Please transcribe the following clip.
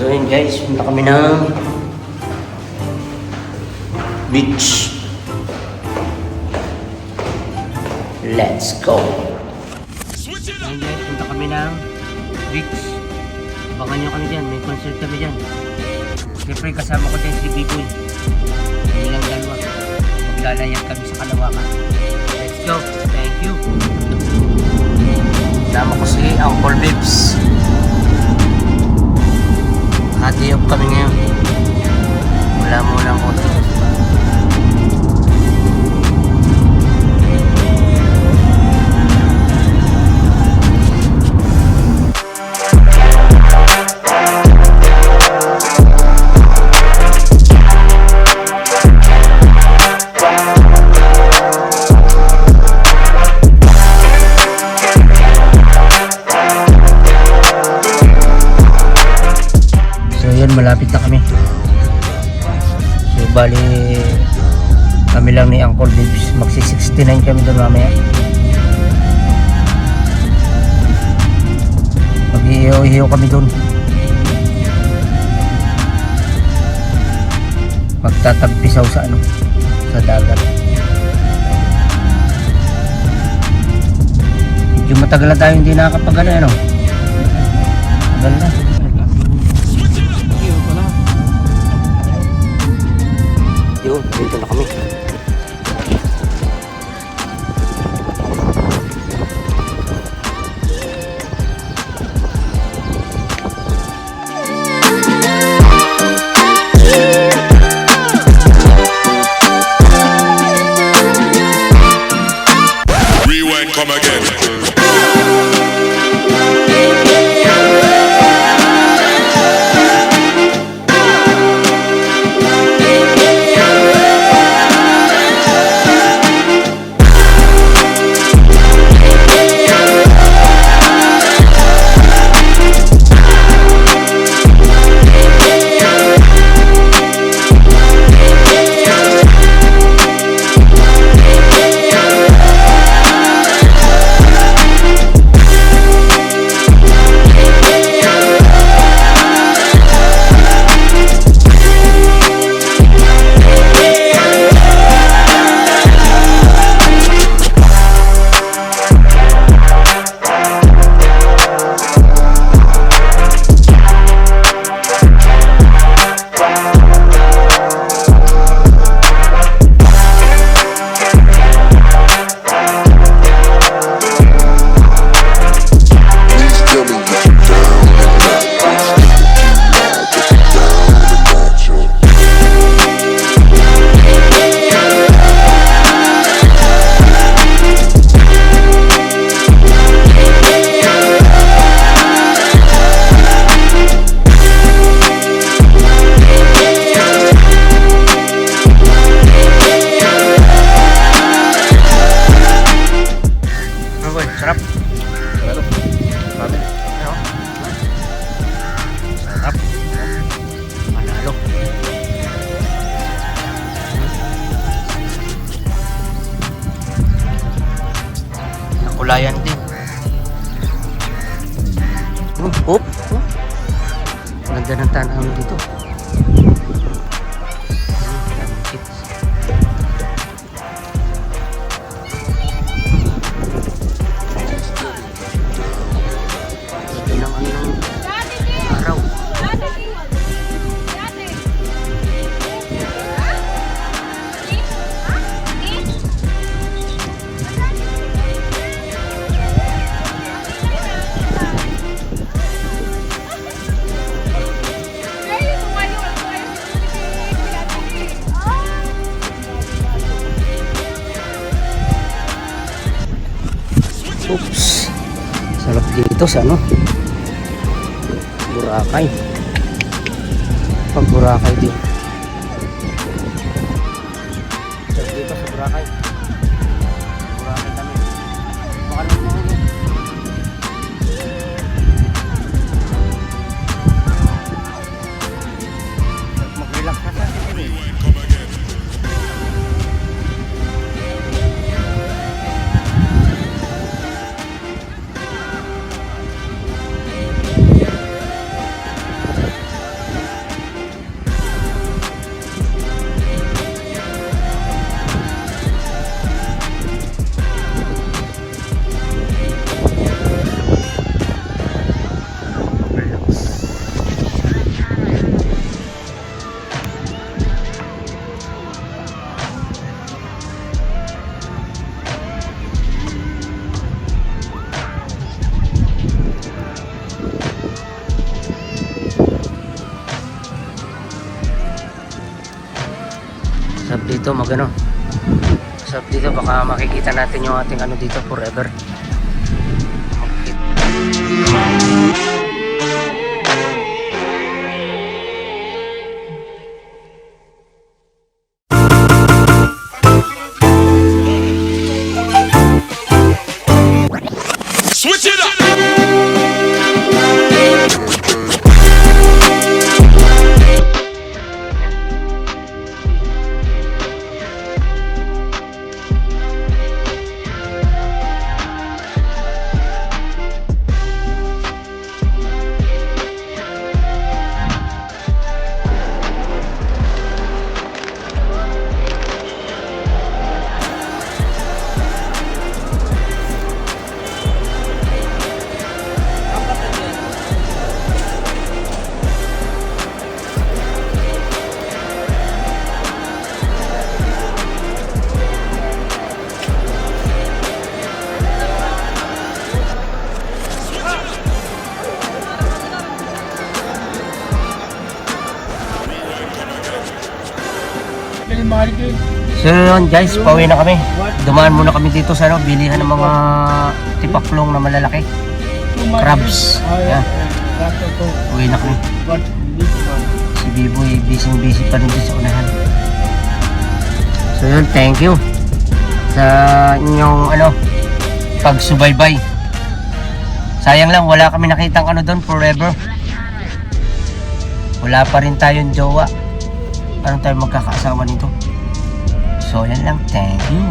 So yun guys, punta kami ng beach. Let's go! Ayun guys, punta kami ng beach. Abangan nyo kami dyan, may concert kami dyan. Siyempre kasama ko dyan si B-Boy. Hindi lang dalawa. Maglalayag kami sa Kalawakan. Let's go! Thank you! Kasama ko si Uncle Bibs. Hati up kami ngayon. Wala muna ang auto. Malapit na kami. So bali kami lang ni Uncle Bibs, magsi 69 kami doon mamaya. Mag-iihaw kami doon. Magtatagpisaw sa sa dagat. Medyo matagal na tayo hindi nakakapag tagal na. Yun, dito na kami. Rewind, come again. Sarap. Sarap. Manalo. Nakulayan din. Hop. Ganda ng tanawin dito. Oops. Sarap dito sa Boracay. Pag Boracay din. Sarap dito sa Boracay. Boracay kami. Baka naman mga mag-relax na sa atin. dito magano. Masarap dito, baka makikita natin yung ating ano dito forever. Switch it up! So yun guys, pauwi na kami. Dumaan muna kami dito sa ano, bilihan ng mga tipaklong na malalaki. Crabs. Yan. Uwi na kami. Si Biboy busy pa rin dito sa unahan. So yun, thank you sa inyong ano, pagsubaybay. Sayang lang wala kami nakitang ano doon forever. Wala pa rin tayong jowa. Paano tayo magkakaasawa nito? So yan lang, thank you.